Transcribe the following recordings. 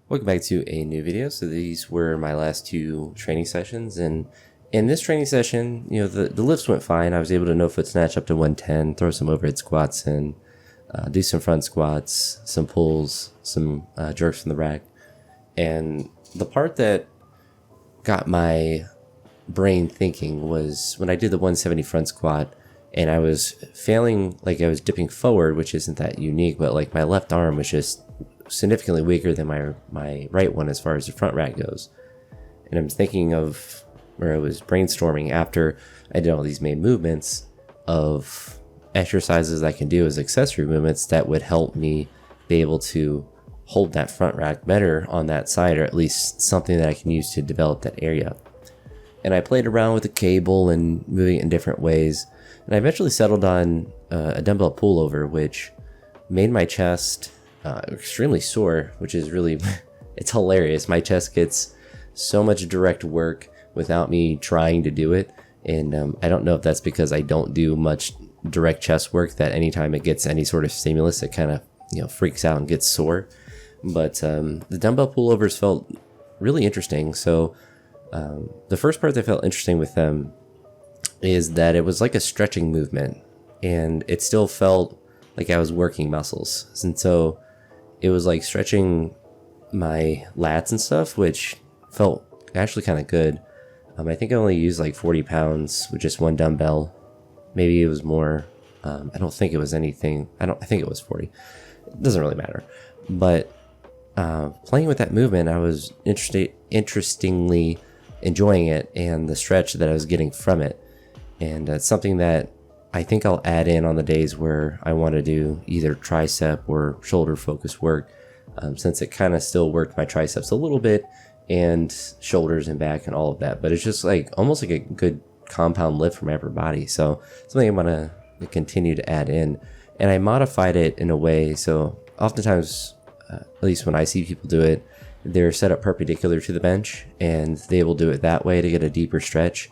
Welcome back to a new video. So these were my last two training sessions, and in this training session, the lifts went fine. I was able to no foot snatch up to 110, throw some overhead squats in, do some front squats, some pulls, some jerks from the rack. And the part that got my brain thinking was when I did the 170 front squat and I was failing, like I was dipping forward, which isn't that unique, but like my left arm was just significantly weaker than my right one as far as the front rack goes. And I'm thinking of, or I was brainstorming after I did all these main movements, of exercises I can do as accessory movements that would help me be able to hold that front rack better on that side, or at least something that I can use to develop that area. And I played around with the cable and moving it in different ways, and I eventually settled on a dumbbell pullover, which made my chest extremely sore, which is really, it's hilarious. My chest gets so much direct work without me trying to do it. And I don't know if that's because I don't do much direct chest work, that anytime it gets any sort of stimulus, it kind of, freaks out and gets sore. But the dumbbell pullovers felt really interesting. So the first part that felt interesting with them is that it was like a stretching movement, and it still felt like I was working muscles. And so it was like stretching my lats and stuff, which felt actually kind of good. I think I only used like 40 pounds with just one dumbbell. Maybe it was more. I don't think it was anything. I think it was 40. It doesn't really matter. But playing with that movement, I was interestingly enjoying it and the stretch that I was getting from it. And it's something that I think I'll add in on the days where I want to do either tricep or shoulder focused work, since it kind of still worked my triceps a little bit and shoulders and back and all of that. But it's just like almost like a good compound lift for my upper body. So something I want to continue to add in. And I modified it in a way. So oftentimes, at least when I see people do it, they're set up perpendicular to the bench and they will do it that way to get a deeper stretch.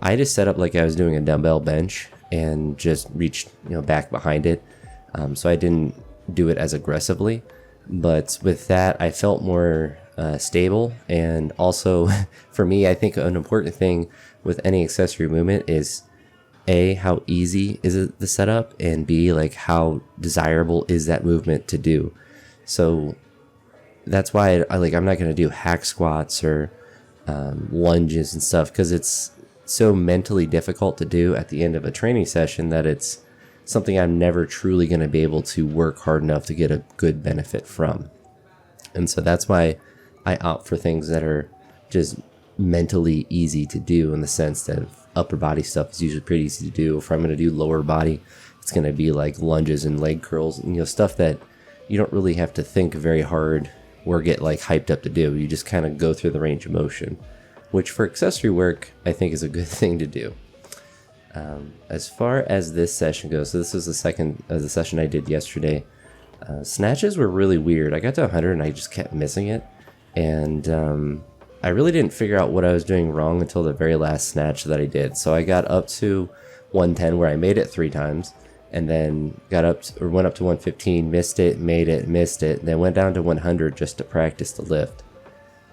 I just set up like I was doing a dumbbell bench and just reached back behind it, so I didn't do it as aggressively. But with that, I felt more stable. And also for me, I think an important thing with any accessory movement is A, how easy is it the setup, and B, like how desirable is that movement to do. So that's why I'm not going to do hack squats or lunges and stuff, because it's so mentally difficult to do at the end of a training session that it's something I'm never truly going to be able to work hard enough to get a good benefit from. And so that's why I opt for things that are just mentally easy to do, in the sense that upper body stuff is usually pretty easy to do. If I'm going to do lower body, it's going to be like lunges and leg curls, and stuff that you don't really have to think very hard or get like hyped up to do. You just kind of go through the range of motion, which for accessory work, I think is a good thing to do. As far as this session goes, so this was the second of the session I did yesterday. Snatches were really weird. I got to 100 and I just kept missing it. And I really didn't figure out what I was doing wrong until the very last snatch that I did. So I got up to 110, where I made it 3 times, and then went up to 115, missed it, made it, missed it, then went down to 100 just to practice the lift.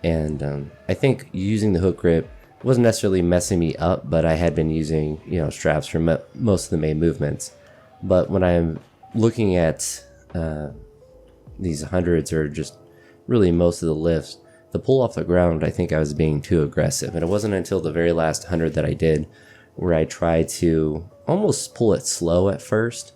And I think using the hook grip wasn't necessarily messing me up, but I had been using straps for most of the main movements. But when I'm looking at these hundreds, or just really most of the lifts, the pull off the ground, I think I was being too aggressive. And it wasn't until the very last 100 that I did where I tried to almost pull it slow at first,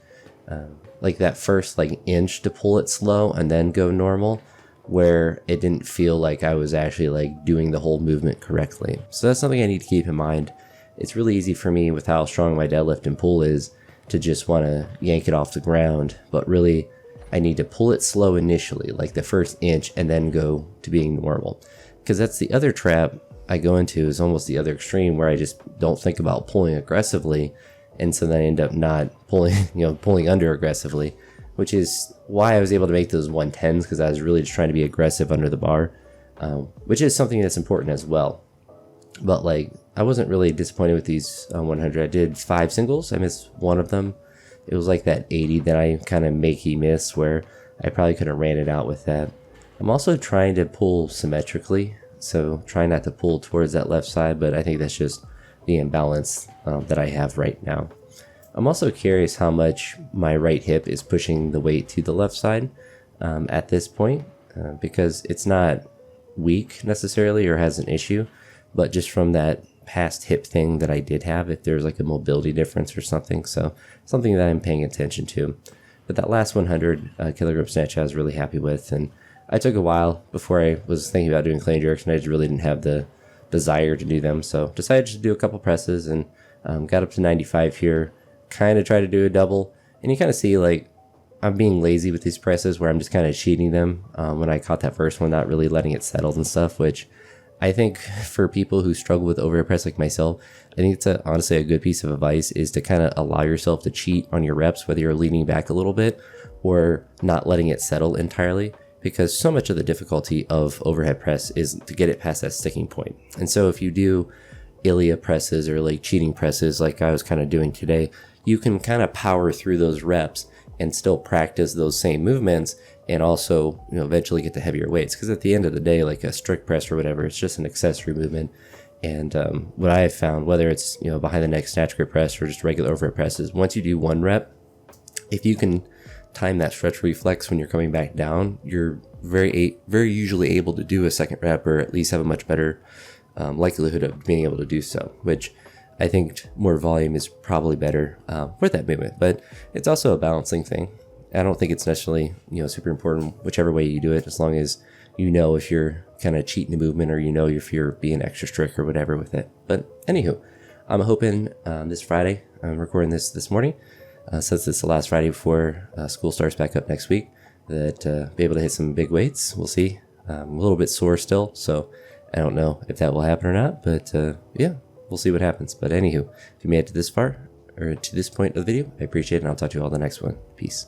like that first inch to pull it slow and then go normal, where it didn't feel like I was actually doing the whole movement correctly. So that's something I need to keep in mind. It's really easy for me, with how strong my deadlift and pull is, to just want to yank it off the ground, but really I need to pull it slow initially, like the first inch, and then go to being normal. Because that's the other trap I go into, is almost the other extreme, where I just don't think about pulling aggressively, and so then I end up not pulling, pulling under aggressively, which is why I was able to make those 110s, because I was really just trying to be aggressive under the bar, which is something that's important as well. But I wasn't really disappointed with these 100. I did 5 singles. I missed one of them. It was like that 80 that I kind of makey miss, where I probably could have ran it out with that. I'm also trying to pull symmetrically, so trying not to pull towards that left side, but I think that's just the imbalance that I have right now. I'm also curious how much my right hip is pushing the weight to the left side at this point, because it's not weak necessarily or has an issue, but just from that past hip thing that I did have, if there's like a mobility difference or something. So something that I'm paying attention to. But that last 100 kilogram snatch I was really happy with, and I took a while before I was thinking about doing clean jerks, and I just really didn't have the desire to do them. So decided to do a couple presses and got up to 95 here, kind of tried to do a double, and you kind of see like I'm being lazy with these presses where I'm just kind of cheating them when I caught that first one, not really letting it settle and stuff, which I think for people who struggle with overhead press like myself, I think it's honestly a good piece of advice is to kind of allow yourself to cheat on your reps, whether you're leaning back a little bit or not letting it settle entirely, because so much of the difficulty of overhead press is to get it past that sticking point. And so if you do ilia presses or like cheating presses like I was kind of doing today, you can kind of power through those reps and still practice those same movements and also, eventually get to heavier weights. Because at the end of the day, like a strict press or whatever, it's just an accessory movement. And what I have found, whether it's behind the neck snatch grip press or just regular overhead presses, once you do one rep, if you can time that stretch reflex when you're coming back down, you're very usually able to do a second rep, or at least have a much better likelihood of being able to do so, which I think more volume is probably better for that movement. But it's also a balancing thing. I don't think it's necessarily super important whichever way you do it, as long as if you're kind of cheating the movement, or if you're being extra strict or whatever with it. But anywho, I'm hoping this Friday, I'm recording this morning, since it's the last Friday before school starts back up next week, that be able to hit some big weights. We'll see. I'm a little bit sore still, so I don't know if that will happen or not, but yeah, we'll see what happens. But anywho, if you made it to this far or to this point of the video, I appreciate it, and I'll talk to you all in the next one. Peace.